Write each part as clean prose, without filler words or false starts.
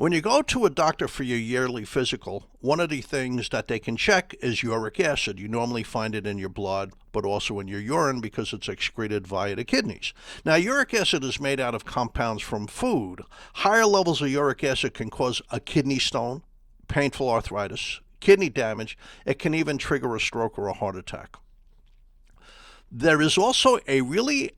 When you go to a doctor for your yearly physical, one of the things that they can check is uric acid. You normally find it in your blood, but also in your urine because it's excreted via the kidneys. Now, uric acid is made out of compounds from food. Higher levels of uric acid can cause a kidney stone, painful arthritis, kidney damage. It can even trigger a stroke or a heart attack. There is also a really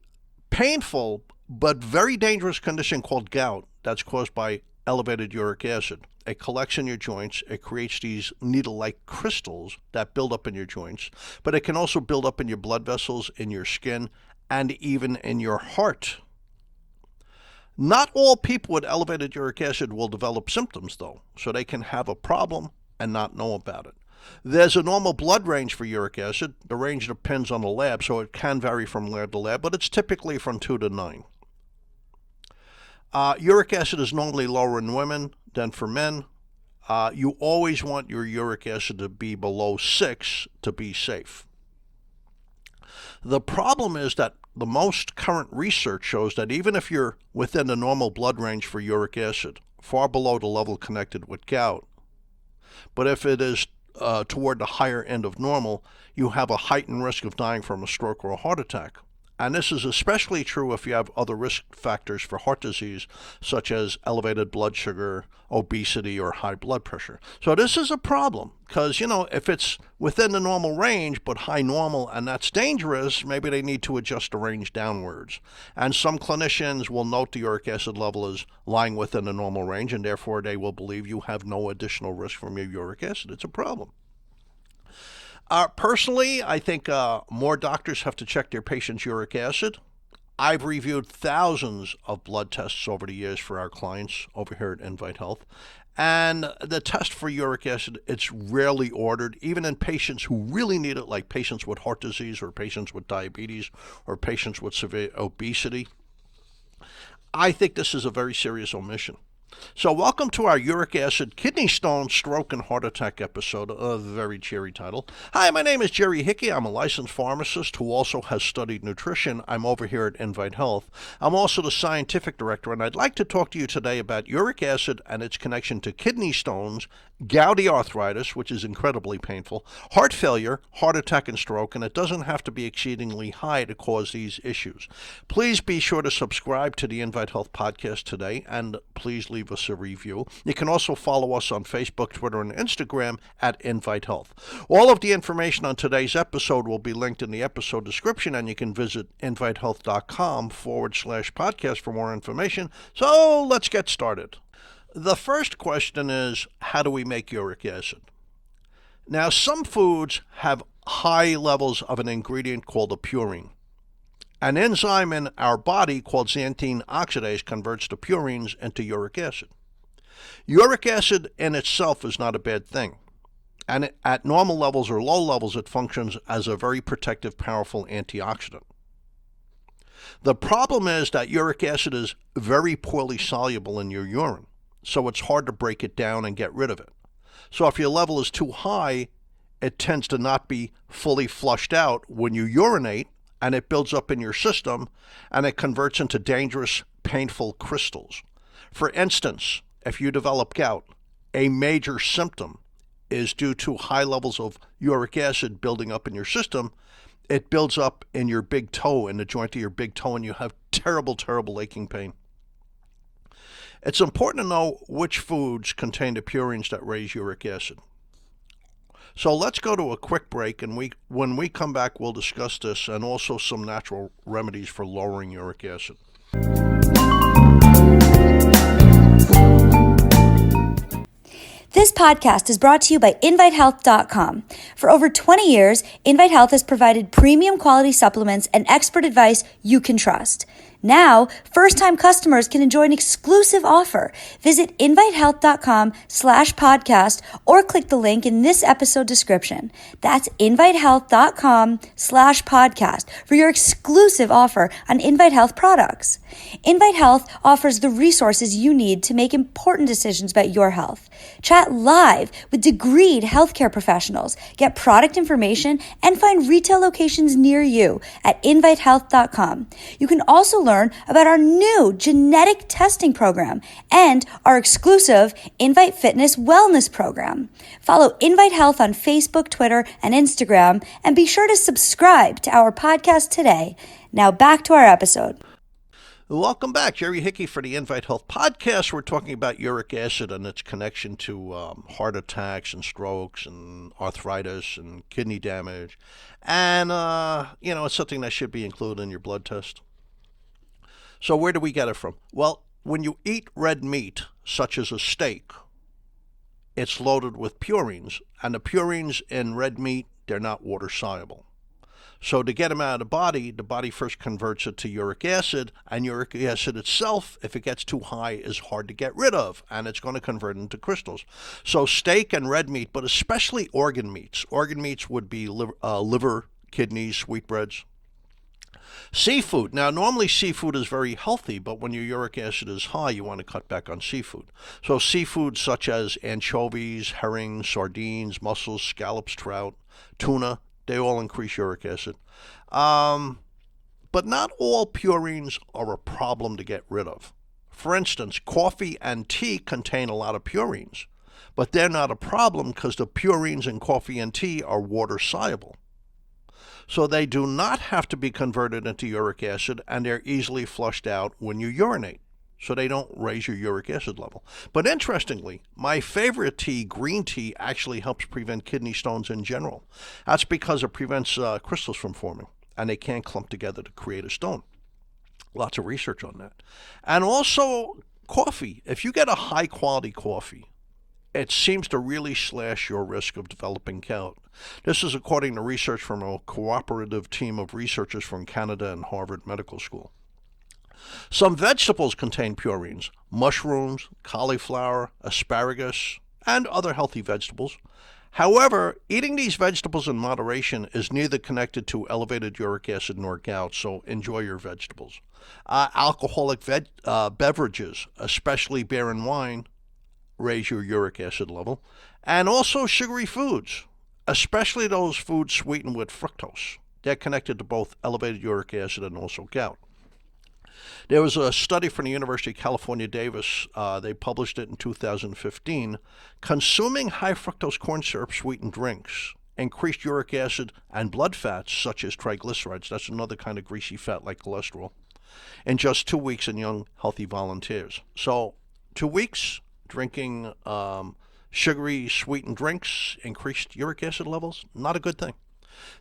painful but very dangerous condition called gout that's caused by elevated uric acid. It collects in your joints. It creates these needle-like crystals that build up in your joints, but it can also build up in your blood vessels, in your skin, and even in your heart. Not all people with elevated uric acid will develop symptoms, though, so they can have a problem and not know about it. There's a normal blood range for uric acid. The range depends on the lab, so it can vary from lab to lab, but it's typically from 2 to 9. Uric acid is normally lower in women than for men. You always want your uric acid to be below 6 to be safe. The problem is that the most current research shows that even if you're within the normal blood range for uric acid, far below the level connected with gout, but if it is toward the higher end of normal, you have a heightened risk of dying from a stroke or a heart attack. And this is especially true if you have other risk factors for heart disease, such as elevated blood sugar, obesity, or high blood pressure. So this is a problem because, if it's within the normal range, but high normal, and that's dangerous, maybe they need to adjust the range downwards. And some clinicians will note the uric acid level is lying within the normal range, and therefore they will believe you have no additional risk from your uric acid. It's a problem. Personally, I think more doctors have to check their patients' uric acid. I've reviewed thousands of blood tests over the years for our clients over here at Invite Health. And the test for uric acid, it's rarely ordered, even in patients who really need it, like patients with heart disease or patients with diabetes or patients with severe obesity. I think this is a very serious omission. So welcome to our uric acid, kidney stone, stroke, and heart attack episode, a very cheery title. Hi, my name is Jerry Hickey. I'm a licensed pharmacist who also has studied nutrition. I'm over here at Invite Health. I'm also the scientific director, and I'd like to talk to you today about uric acid and its connection to kidney stones, gouty arthritis, which is incredibly painful, heart failure, heart attack, and stroke, and it doesn't have to be exceedingly high to cause these issues. Please be sure to subscribe to the Invite Health podcast today, and please leave us a review. You can also follow us on Facebook, Twitter, and Instagram at Invite Health. All of the information on today's episode will be linked in the episode description, and you can visit invitehealth.com/podcast for more information. So let's get started. The first question is, how do we make uric acid? Now, some foods have high levels of an ingredient called a purine. An enzyme in our body called xanthine oxidase converts the purines into uric acid. Uric acid in itself is not a bad thing. And at normal levels or low levels, it functions as a very protective, powerful antioxidant. The problem is that uric acid is very poorly soluble in your urine, so it's hard to break it down and get rid of it. So if your level is too high, it tends to not be fully flushed out when you urinate, and it builds up in your system, and it converts into dangerous, painful crystals. For instance, if you develop gout, a major symptom is due to high levels of uric acid building up in your system. It builds up in your big toe, in the joint of your big toe, and you have terrible, terrible aching pain. It's important to know which foods contain the purines that raise uric acid. So let's go to a quick break, and when we come back, we'll discuss this and also some natural remedies for lowering uric acid. This podcast is brought to you by InviteHealth.com. For over 20 years, Invite Health has provided premium quality supplements and expert advice you can trust. Now, first-time customers can enjoy an exclusive offer. Visit invitehealth.com/podcast or click the link in this episode description. That's invitehealth.com/podcast for your exclusive offer on Invite Health products. Invite Health offers the resources you need to make important decisions about your health. Chat live with degreed healthcare professionals, get product information, and find retail locations near you at invitehealth.com. You can also learn about our new genetic testing program and our exclusive Invite Fitness Wellness program. Follow Invite Health on Facebook, Twitter, and Instagram, and be sure to subscribe to our podcast today. Now back to our episode. Welcome back. Jerry Hickey for the Invite Health Podcast. We're talking about uric acid and its connection to heart attacks and strokes and arthritis and kidney damage. And, it's something that should be included in your blood test. So where do we get it from? Well, when you eat red meat, such as a steak, it's loaded with purines. And the purines in red meat, they're not water soluble. So to get them out of the body first converts it to uric acid, and uric acid itself, if it gets too high, is hard to get rid of, and it's going to convert into crystals. So steak and red meat, but especially organ meats. Organ meats would be liver, kidneys, sweetbreads. Seafood. Now, normally seafood is very healthy, but when your uric acid is high, you want to cut back on seafood. So seafood such as anchovies, herring, sardines, mussels, scallops, trout, tuna, they all increase uric acid. But not all purines are a problem to get rid of. For instance, coffee and tea contain a lot of purines, but they're not a problem because the purines in coffee and tea are water soluble. So they do not have to be converted into uric acid, and they're easily flushed out when you urinate. So they don't raise your uric acid level. But interestingly, my favorite tea, green tea, actually helps prevent kidney stones in general. That's because it prevents crystals from forming, and they can't clump together to create a stone. Lots of research on that. And also coffee. If you get a high quality coffee, it seems to really slash your risk of developing gout. This is according to research from a cooperative team of researchers from Canada and Harvard Medical School. Some vegetables contain purines: mushrooms, cauliflower, asparagus, and other healthy vegetables. However, eating these vegetables in moderation is neither connected to elevated uric acid nor gout, so enjoy your vegetables. Alcoholic beverages, especially beer and wine, raise your uric acid level. And also sugary foods, especially those foods sweetened with fructose. They're connected to both elevated uric acid and also gout. There was a study from the University of California, Davis. They published it in 2015. Consuming high fructose corn syrup sweetened drinks increased uric acid and blood fats such as triglycerides. That's another kind of greasy fat like cholesterol. In just 2 weeks in young, healthy volunteers. So 2 weeks drinking sugary sweetened drinks increased uric acid levels. Not a good thing.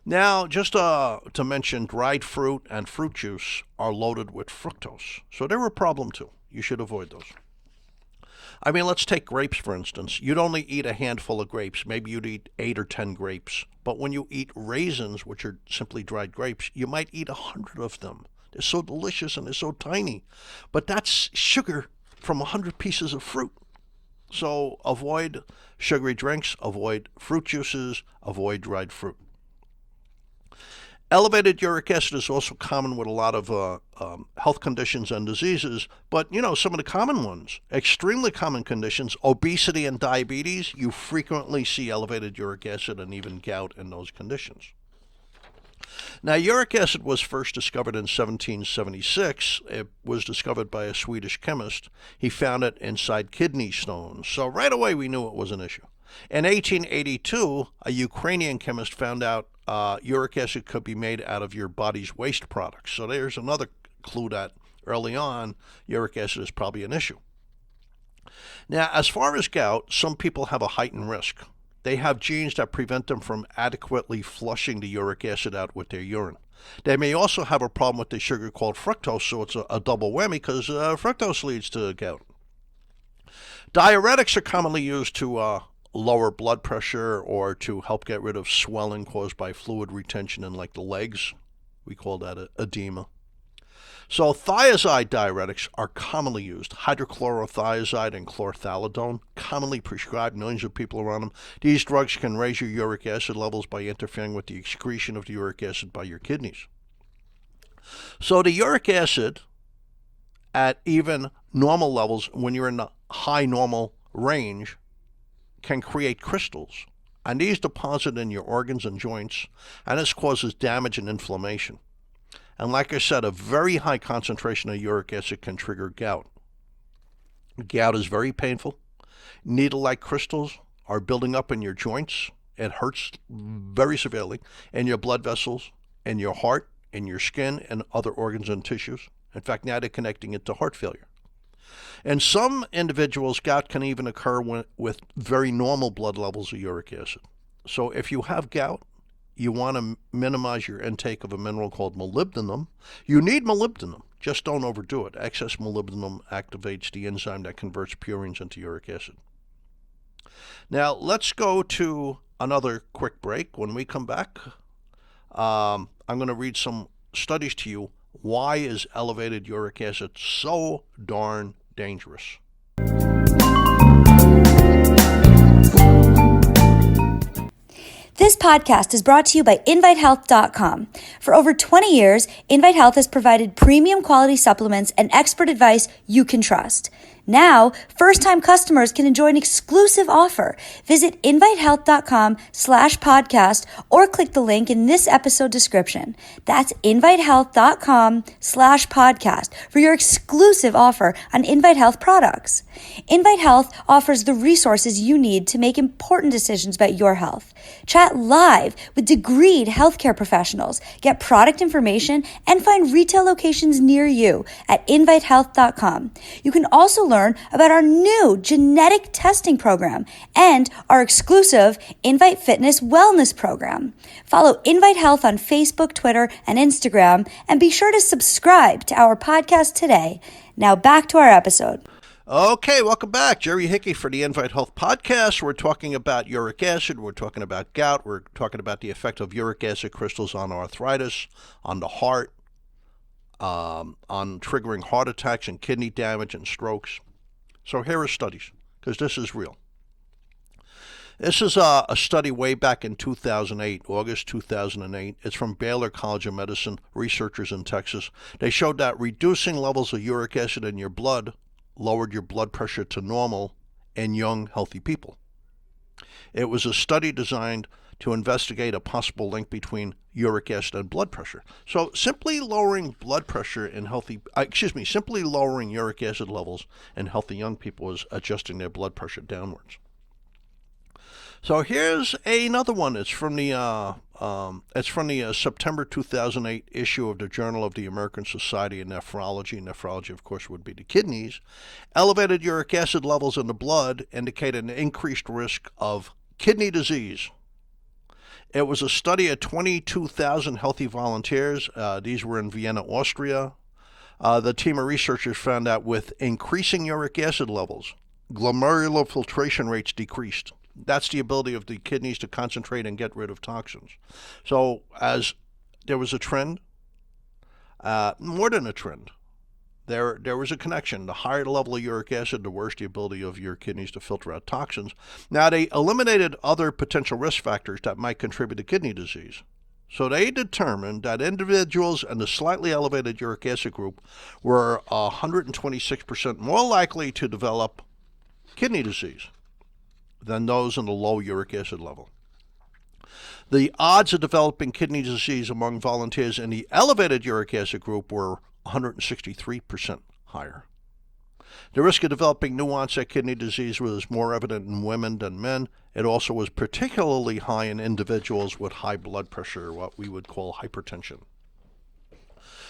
Now, just to mention, dried fruit and fruit juice are loaded with fructose. So they're a problem too. You should avoid those. I mean, let's take grapes, for instance. You'd only eat a handful of grapes. Maybe you'd eat 8 or 10 grapes. But when you eat raisins, which are simply dried grapes, you might eat 100 of them. They're so delicious and they're so tiny. But that's sugar from 100 pieces of fruit. So avoid sugary drinks, avoid fruit juices, avoid dried fruit. Elevated uric acid is also common with a lot of health conditions and diseases, but some of the common ones, extremely common conditions, obesity and diabetes, you frequently see elevated uric acid and even gout in those conditions. Now, uric acid was first discovered in 1776. It was discovered by a Swedish chemist. He found it inside kidney stones, so right away we knew it was an issue. In 1882, a Ukrainian chemist found out uric acid could be made out of your body's waste products. So there's another clue that early on, uric acid is probably an issue. Now, as far as gout, some people have a heightened risk. They have genes that prevent them from adequately flushing the uric acid out with their urine. They may also have a problem with the sugar called fructose, so it's a double whammy because fructose leads to gout. Diuretics are commonly used to lower blood pressure or to help get rid of swelling caused by fluid retention in like the legs. We call that edema. So thiazide diuretics are commonly used. Hydrochlorothiazide and chlorthalidone, commonly prescribed, millions of people are on them. These drugs can raise your uric acid levels by interfering with the excretion of the uric acid by your kidneys. So the uric acid at even normal levels, when you're in the high normal range, can create crystals. And these deposit in your organs and joints, and this causes damage and inflammation. And like I said, a very high concentration of uric acid can trigger gout. Gout is very painful. Needle-like crystals are building up in your joints. It hurts very severely in your blood vessels, in your heart, in your skin, and other organs and tissues. In fact, now they're connecting it to heart failure. In some individuals, gout can even occur with very normal blood levels of uric acid. So if you have gout, you want to minimize your intake of a mineral called molybdenum. You need molybdenum, just don't overdo it. Excess molybdenum activates the enzyme that converts purines into uric acid. Now, let's go to another quick break. When we come back, I'm going to read some studies to you. Why is elevated uric acid so darn dangerous? This podcast is brought to you by InviteHealth.com. For over 20 years, Invite Health has provided premium quality supplements and expert advice you can trust. Now, first-time customers can enjoy an exclusive offer. Visit invitehealth.com/podcast or click the link in this episode description. That's invitehealth.com/podcast for your exclusive offer on Invite Health products. Invite Health offers the resources you need to make important decisions about your health. Chat live with degreed healthcare professionals, get product information, and find retail locations near you at invitehealth.com. You can also learn about our new genetic testing program and our exclusive Invite Fitness Wellness program. Follow Invite Health on Facebook, Twitter, and Instagram, and be sure to subscribe to our podcast today. Now back to our episode. Okay, welcome back. Jerry Hickey for the Invite Health Podcast. We're talking about uric acid. We're talking about gout. We're talking about the effect of uric acid crystals on arthritis, on the heart, on triggering heart attacks and kidney damage and strokes. So here are studies, because this is real. This is a study way back in 2008, August 2008. It's from Baylor College of Medicine, researchers in Texas. They showed that reducing levels of uric acid in your blood lowered your blood pressure to normal in young, healthy people. It was a study designed to investigate a possible link between uric acid and blood pressure. So simply lowering simply lowering uric acid levels in healthy young people is adjusting their blood pressure downwards. So here's another one. It's from the September 2008 issue of the Journal of the American Society of Nephrology. Nephrology, of course, would be the kidneys. Elevated uric acid levels in the blood indicate an increased risk of kidney disease. It was a study of 22,000 healthy volunteers. These were in Vienna, Austria. The team of researchers found that with increasing uric acid levels, glomerular filtration rates decreased. That's the ability of the kidneys to concentrate and get rid of toxins. So as there was a trend, more than a trend, there was a connection. The higher the level of uric acid, the worse the ability of your kidneys to filter out toxins. Now, they eliminated other potential risk factors that might contribute to kidney disease. So they determined that individuals in the slightly elevated uric acid group were 126% more likely to develop kidney disease than those in the low uric acid level. The odds of developing kidney disease among volunteers in the elevated uric acid group were 163% higher. The risk of developing new-onset kidney disease was more evident in women than men. It also was particularly high in individuals with high blood pressure, what we would call hypertension.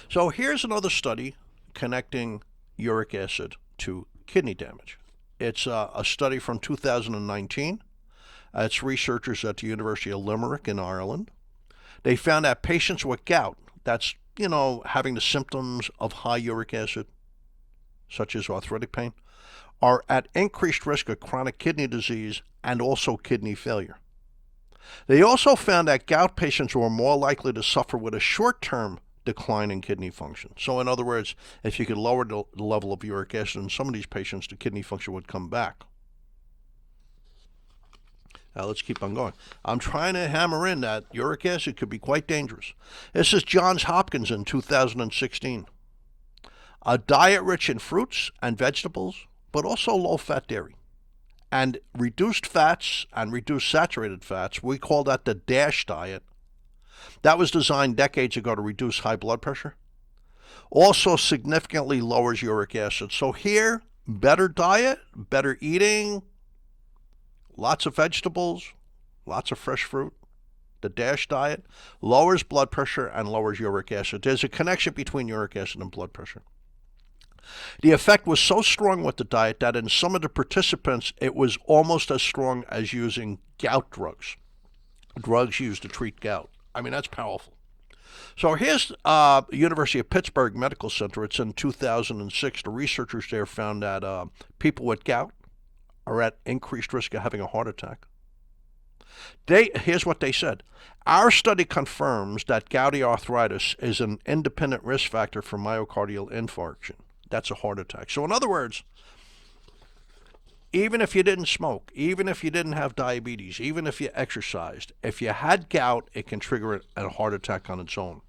So here's another study connecting uric acid to kidney damage. It's a study from 2019. It's researchers at the University of Limerick in Ireland. They found that patients with gout, that's, having the symptoms of high uric acid, such as arthritic pain, are at increased risk of chronic kidney disease and also kidney failure. They also found that gout patients were more likely to suffer with a short-term decline in kidney function. So in other words, if you could lower the level of uric acid in some of these patients, the kidney function would come back. Now let's keep on going. I'm trying to hammer in that uric acid could be quite dangerous. This is Johns Hopkins in 2016. A diet rich in fruits and vegetables, but also low-fat dairy, and reduced fats and reduced saturated fats, we call that the DASH diet, That was designed decades ago to reduce high blood pressure. Also significantly lowers uric acid. So here, better diet, better eating, lots of vegetables, lots of fresh fruit. The DASH diet lowers blood pressure and lowers uric acid. There's a connection between uric acid and blood pressure. The effect was so strong with the diet that in some of the participants, it was almost as strong as using gout drugs used to treat gout. I mean, that's powerful. So here's University of Pittsburgh Medical Center. It's in 2006. The researchers there found that people with gout are at increased risk of having a heart attack. Here's what they said. Our study confirms that gouty arthritis is an independent risk factor for myocardial infarction. That's a heart attack. So in other words, even if you didn't smoke, even if you didn't have diabetes, even if you exercised, if you had gout, it can trigger a heart attack on its own.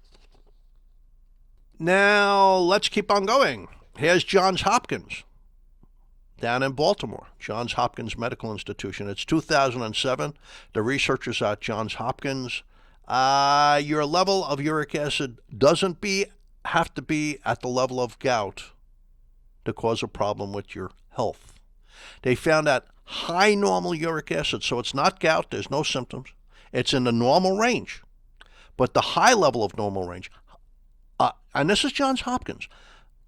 Now, let's keep on going. Here's Johns Hopkins down in Baltimore, Johns Hopkins Medical Institution. It's 2007. The researchers at Johns Hopkins, your level of uric acid doesn't have to be at the level of gout to cause a problem with your health. They found that high normal uric acid, so it's not gout, there's no symptoms, it's in the normal range, but the high level of normal range, and this is Johns Hopkins,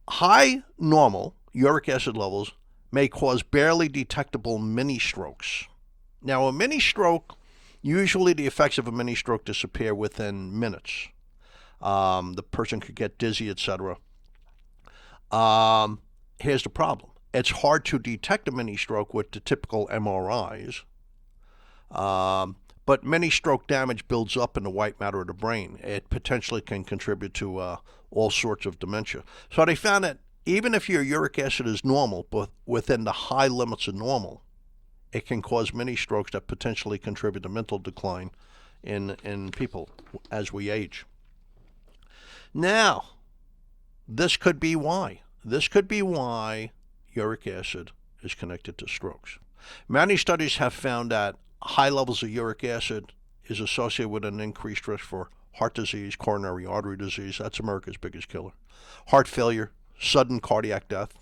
high normal uric acid levels may cause barely detectable mini strokes. Now, a mini stroke, usually the effects of a mini stroke disappear within minutes. The person could get dizzy, etc. Here's the problem. It's hard to detect a mini stroke with the typical MRIs, but mini stroke damage builds up in the white matter of the brain. It potentially can contribute to all sorts of dementia. So they found that even if your uric acid is normal, but within the high limits of normal, it can cause mini strokes that potentially contribute to mental decline in people as we age. Now, this could be why. This could be why uric acid is connected to strokes. Many studies have found that high levels of uric acid is associated with an increased risk for heart disease, coronary artery disease, that's America's biggest killer, heart failure, sudden cardiac death.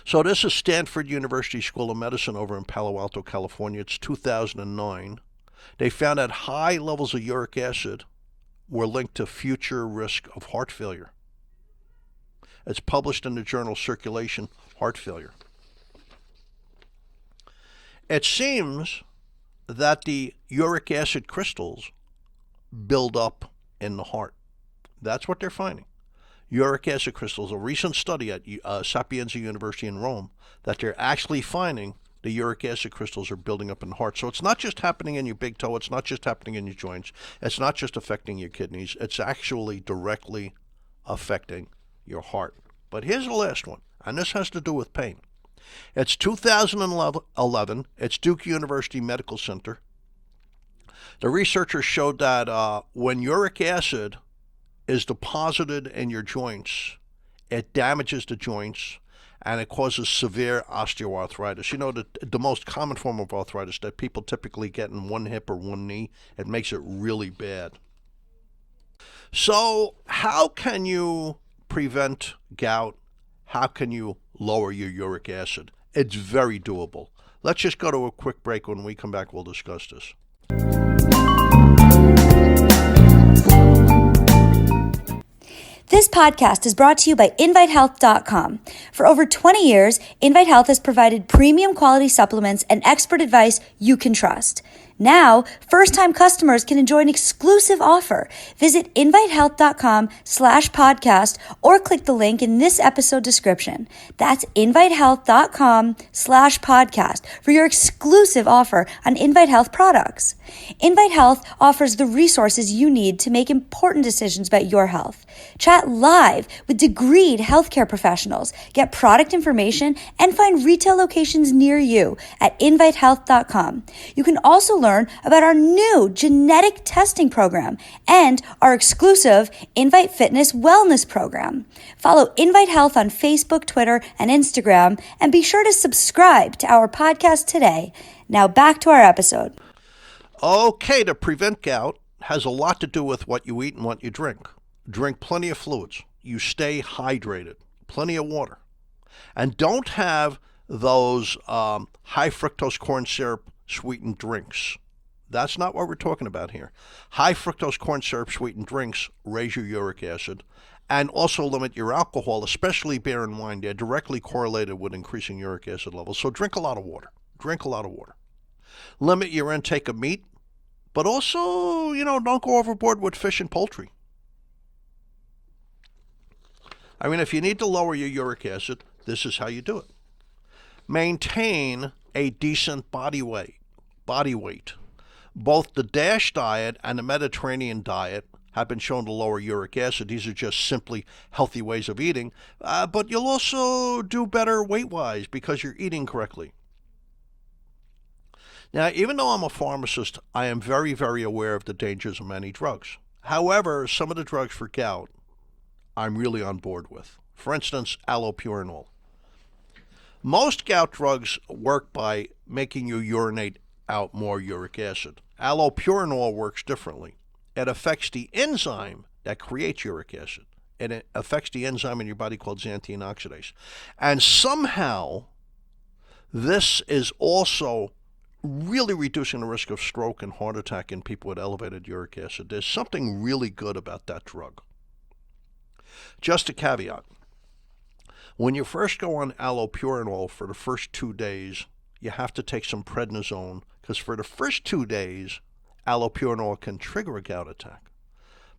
So this is Stanford University School of Medicine over in Palo Alto, California. It's 2009. They found that high levels of uric acid were linked to future risk of heart failure. It's published in the journal Circulation Heart Failure. It seems that the uric acid crystals build up in the heart. That's what they're finding. Uric acid crystals, a recent study at Sapienza University in Rome, that they're actually finding the uric acid crystals are building up in the heart. So it's not just happening in your big toe, it's not just happening in your joints, it's not just affecting your kidneys, it's actually directly affecting your heart. But here's the last one, and this has to do with pain. It's 2011, it's Duke University Medical Center. The researchers showed that when uric acid is deposited in your joints, it damages the joints and it causes severe osteoarthritis. You know, the most common form of arthritis that people typically get in one hip or one knee, it makes it really bad. So how can you prevent gout? How can you lower your uric acid? It's very doable. Let's just go to a quick break. When we come back, we'll discuss this. This podcast is brought to you by InviteHealth.com. For over 20 years, Invite Health has provided premium quality supplements and expert advice you can trust. Now, first-time customers can enjoy an exclusive offer. Visit invitehealth.com/podcast or click the link in this episode description. That's invitehealth.com/podcast for your exclusive offer on Invite Health products. Invite Health offers the resources you need to make important decisions about your health. Chat live with degreed healthcare professionals, get product information, and find retail locations near you at invitehealth.com. You can also learn about our new genetic testing program and our exclusive Invite Fitness Wellness program. Follow Invite Health on Facebook, Twitter, and Instagram, and be sure to subscribe to our podcast today. Now back to our episode. Okay, to prevent gout, has a lot to do with what you eat and what you drink. Drink plenty of fluids. You stay hydrated. Plenty of water. And don't have those high fructose corn syrup sweetened drinks. That's not what we're talking about here. High fructose corn syrup sweetened drinks raise your uric acid and also limit your alcohol, especially beer and wine. They're directly correlated with increasing uric acid levels. So drink a lot of water. Drink a lot of water. Limit your intake of meat, but also, don't go overboard with fish and poultry. I mean, if you need to lower your uric acid, this is how you do it. Maintain a decent body weight. Both the DASH diet and the Mediterranean diet have been shown to lower uric acid. These are just simply healthy ways of eating, but you'll also do better weight-wise because you're eating correctly. Now, even though I'm a pharmacist, I am very, very aware of the dangers of many drugs. However, some of the drugs for gout, I'm really on board with. For instance, allopurinol. Most gout drugs work by making you urinate out more uric acid. Allopurinol works differently. It affects the enzyme that creates uric acid, and it affects the enzyme in your body called xanthine oxidase. And somehow, this is also really reducing the risk of stroke and heart attack in people with elevated uric acid. There's something really good about that drug. Just a caveat. When you first go on allopurinol for the first 2 days, you have to take some prednisone because for the first 2 days, allopurinol can trigger a gout attack.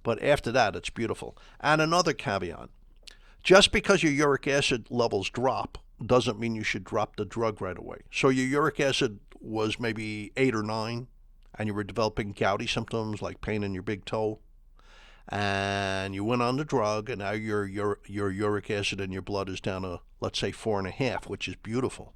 But after that, it's beautiful. And another caveat. Just because your uric acid levels drop doesn't mean you should drop the drug right away. So your uric acid was maybe 8 or 9, and you were developing gouty symptoms like pain in your big toe, and you went on the drug, and now your uric acid in your blood is down to, let's say, 4.5, which is beautiful.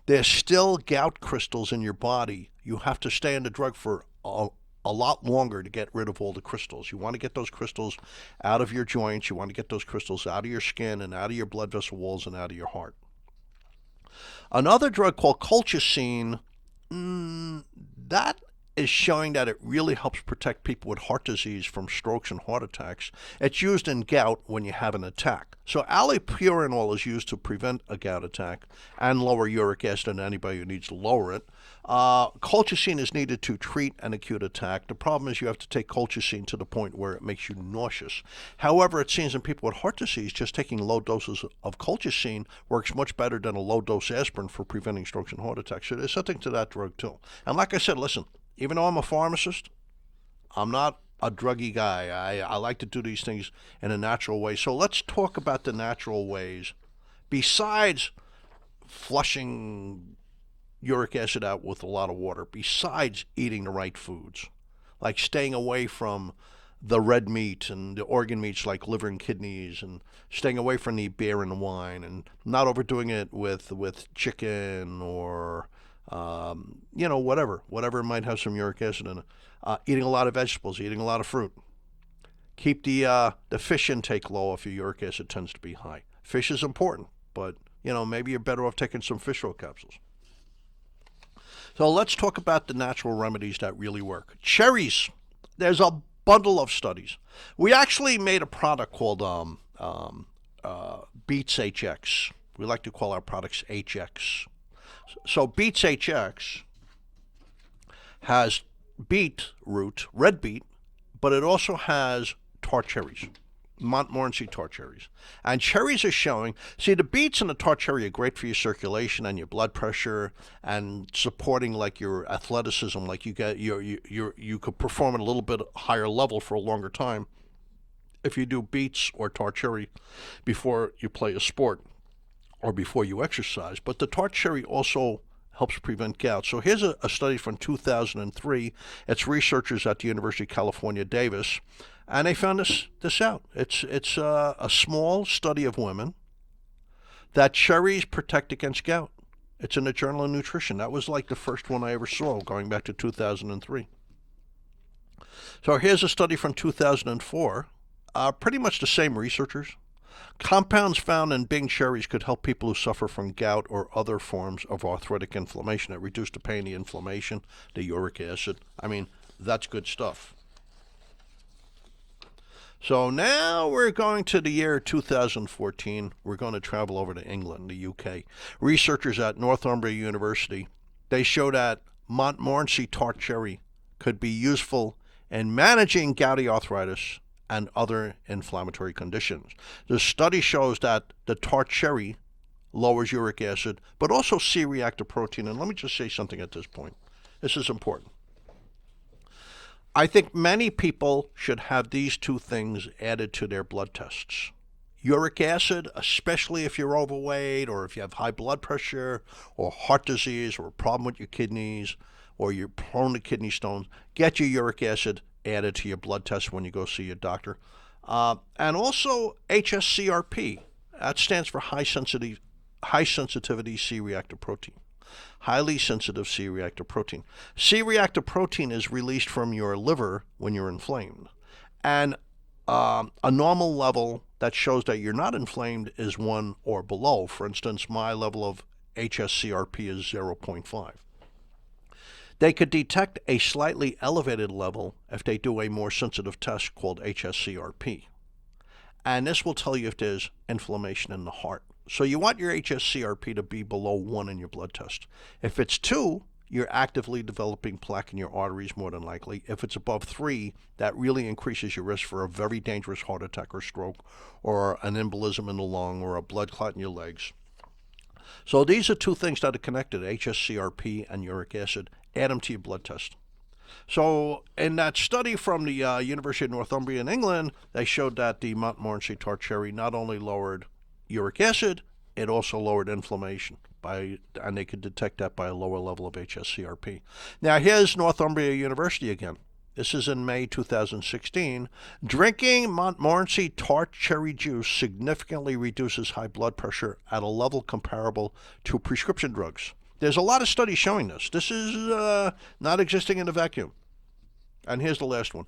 There's still gout crystals in your body. You have to stay on the drug for a lot longer to get rid of all the crystals. You want to get those crystals out of your joints. You want to get those crystals out of your skin and out of your blood vessel walls and out of your heart. Another drug called colchicine, that is showing that it really helps protect people with heart disease from strokes and heart attacks. It's used in gout when you have an attack. So allopurinol is used to prevent a gout attack and lower uric acid in anybody who needs to lower it. Colchicine is needed to treat an acute attack. The problem is you have to take colchicine to the point where it makes you nauseous. However, it seems in people with heart disease, just taking low doses of colchicine works much better than a low-dose aspirin for preventing strokes and heart attacks. So there's something to that drug too. And like I said, listen, even though I'm a pharmacist, I'm not a druggy guy. I like to do these things in a natural way. So let's talk about the natural ways. Besides flushing uric acid out with a lot of water, besides eating the right foods, like staying away from the red meat and the organ meats like liver and kidneys, and staying away from the beer and the wine, and not overdoing it with chicken or whatever might have some uric acid in it. Eating a lot of vegetables, eating a lot of fruit. Keep the fish intake low if your uric acid tends to be high. Fish is important, but maybe you're better off taking some fish oil capsules. So let's talk about the natural remedies that really work. Cherries. There's a bundle of studies. We actually made a product called Beets HX. We like to call our products HX. So Beets HX has beet root, red beet, but it also has tart cherries, Montmorency tart cherries. And cherries are showing, see, the beets and the tart cherry are great for your circulation and your blood pressure and supporting like your athleticism, like you could perform at a little bit higher level for a longer time if you do beets or tart cherry before you play a sport or before you exercise. But the tart cherry also helps prevent gout. So here's a study from 2003. It's researchers at the University of California, Davis, and they found this out. It's a small study of women that cherries protect against gout. It's in the Journal of Nutrition. That was like the first one I ever saw, going back to 2003. So here's a study from 2004. Pretty much the same researchers. Compounds found in Bing cherries could help people who suffer from gout or other forms of arthritic inflammation. It reduced the pain, the inflammation, the uric acid. I mean, that's good stuff. So now we're going to the year 2014. We're going to travel over to England, the UK. Researchers at Northumbria University, they showed that Montmorency tart cherry could be useful in managing gouty arthritis and other inflammatory conditions. The study shows that the tart cherry lowers uric acid, but also C-reactive protein. And let me just say something at this point. This is important. I think many people should have these two things added to their blood tests. Uric acid, especially if you're overweight or if you have high blood pressure or heart disease or a problem with your kidneys or you're prone to kidney stones, get your uric acid added to your blood test when you go see your doctor. And also HSCRP. That stands for high sensitivity C-reactive protein. Highly sensitive C-reactive protein. C-reactive protein is released from your liver when you're inflamed. And a normal level that shows that you're not inflamed is 1 or below. For instance, my level of HSCRP is 0.5. They could detect a slightly elevated level if they do a more sensitive test called HSCRP. And this will tell you if there's inflammation in the heart. So you want your HSCRP to be below 1 in your blood test. If it's 2, you're actively developing plaque in your arteries more than likely. If it's above 3, that really increases your risk for a very dangerous heart attack or stroke or an embolism in the lung or a blood clot in your legs. So these are two things that are connected, HSCRP and uric acid. Add them to your blood test. So in that study from the University of Northumbria in England, they showed that the Montmorency tart cherry not only lowered uric acid, it also lowered inflammation, and they could detect that by a lower level of HSCRP. Now here's Northumbria University again. This is in May 2016. Drinking Montmorency tart cherry juice significantly reduces high blood pressure at a level comparable to prescription drugs. There's a lot of studies showing this. This is not existing in a vacuum. And here's the last one.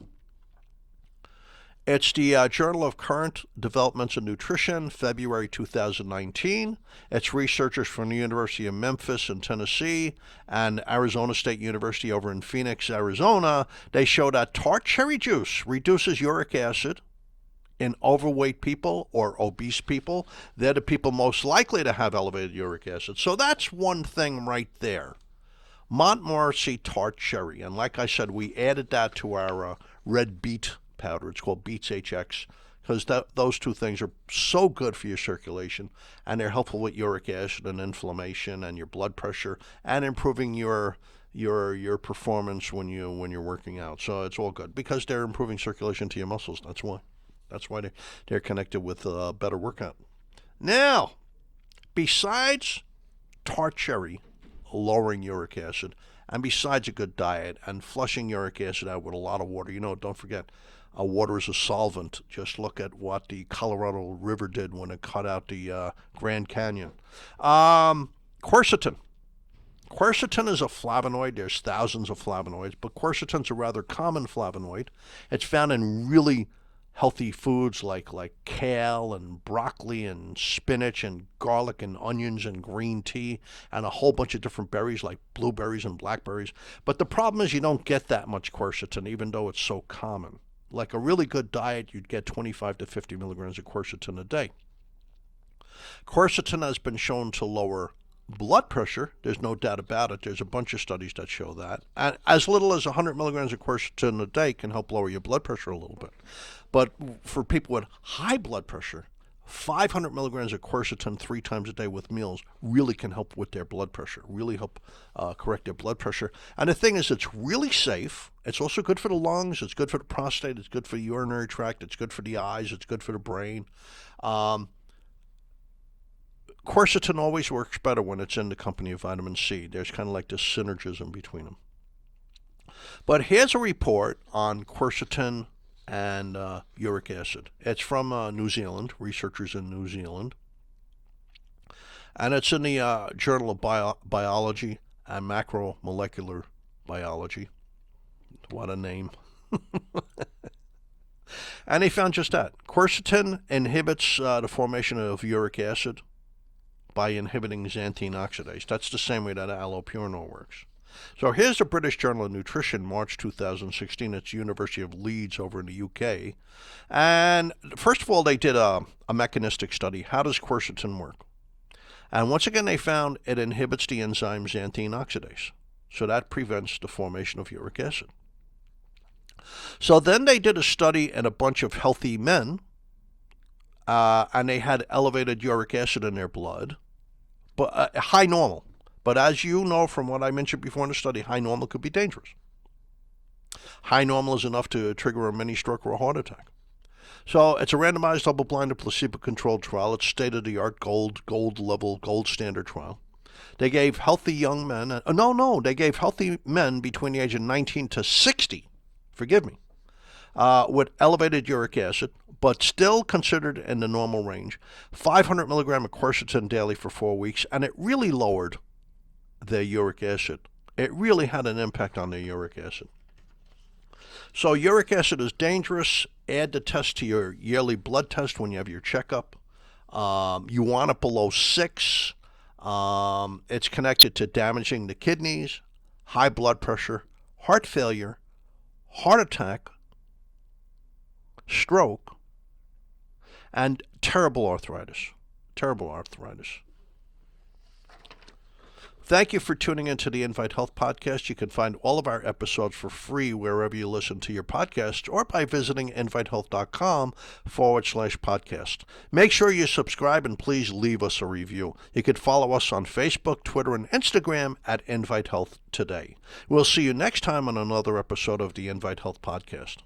It's the Journal of Current Developments in Nutrition, February 2019. It's researchers from the University of Memphis in Tennessee and Arizona State University over in Phoenix, Arizona. They show that tart cherry juice reduces uric acid in overweight people or obese people. They're the people most likely to have elevated uric acid. So that's one thing right there. Montmorency tart cherry. And like I said, we added that to our red beet powder. It's called Beets HX because those two things are so good for your circulation and they're helpful with uric acid and inflammation and your blood pressure and improving your performance when you're working out. So it's all good because they're improving circulation to your muscles. That's why they're connected with a better workout. Now, besides tart cherry lowering uric acid, and besides a good diet and flushing uric acid out with a lot of water, don't forget, water is a solvent. Just look at what the Colorado River did when it cut out the Grand Canyon. Quercetin. Quercetin is a flavonoid. There's thousands of flavonoids, but quercetin's a rather common flavonoid. It's found in really healthy foods like kale and broccoli and spinach and garlic and onions and green tea and a whole bunch of different berries like blueberries and blackberries. But the problem is you don't get that much quercetin even though it's so common. Like a really good diet, you'd get 25 to 50 milligrams of quercetin a day. Quercetin has been shown to lower blood pressure. There's no doubt about it. There's a bunch of studies that show that. And as little as 100 milligrams of quercetin a day can help lower your blood pressure a little bit. But for people with high blood pressure, 500 milligrams of quercetin 3 times a day with meals really can help with their blood pressure, really help correct their blood pressure. And the thing is, it's really safe. It's also good for the lungs. It's good for the prostate. It's good for the urinary tract. It's good for the eyes. It's good for the brain. Quercetin always works better when it's in the company of vitamin C. There's kind of like this synergism between them. But here's a report on quercetin and uric acid. It's from New Zealand, researchers in New Zealand. And it's in the Journal of Biology and Macromolecular Biology. What a name. And they found just that. Quercetin inhibits the formation of uric acid by inhibiting xanthine oxidase. That's the same way that allopurinol works. So here's the British Journal of Nutrition, March 2016. It's University of Leeds over in the UK. And first of all, they did a mechanistic study. How does quercetin work? And once again, they found it inhibits the enzyme xanthine oxidase. So that prevents the formation of uric acid. So then they did a study in a bunch of healthy men, and they had elevated uric acid in their blood, but high normal. But as you know from what I mentioned before in the study, high normal could be dangerous. High normal is enough to trigger a mini stroke or a heart attack. So it's a randomized, double-blinded, placebo-controlled trial. It's state-of-the-art, gold level, gold standard trial. They gave healthy young men, they gave healthy men between the age of 19 to 60, forgive me, with elevated uric acid, but still considered in the normal range, 500 milligram of quercetin daily for 4 weeks, and it really lowered their uric acid. It really had an impact on their uric acid. So uric acid is dangerous. Add the test to your yearly blood test when you have your checkup. You want it below 6. It's connected to damaging the kidneys, high blood pressure, heart failure, heart attack, stroke, and terrible arthritis. Terrible arthritis. Thank you for tuning into the Invite Health Podcast. You can find all of our episodes for free wherever you listen to your podcasts or by visiting invitehealth.com/podcast. Make sure you subscribe and please leave us a review. You can follow us on Facebook, Twitter, and Instagram at Invite Health Today. We'll see you next time on another episode of the Invite Health Podcast.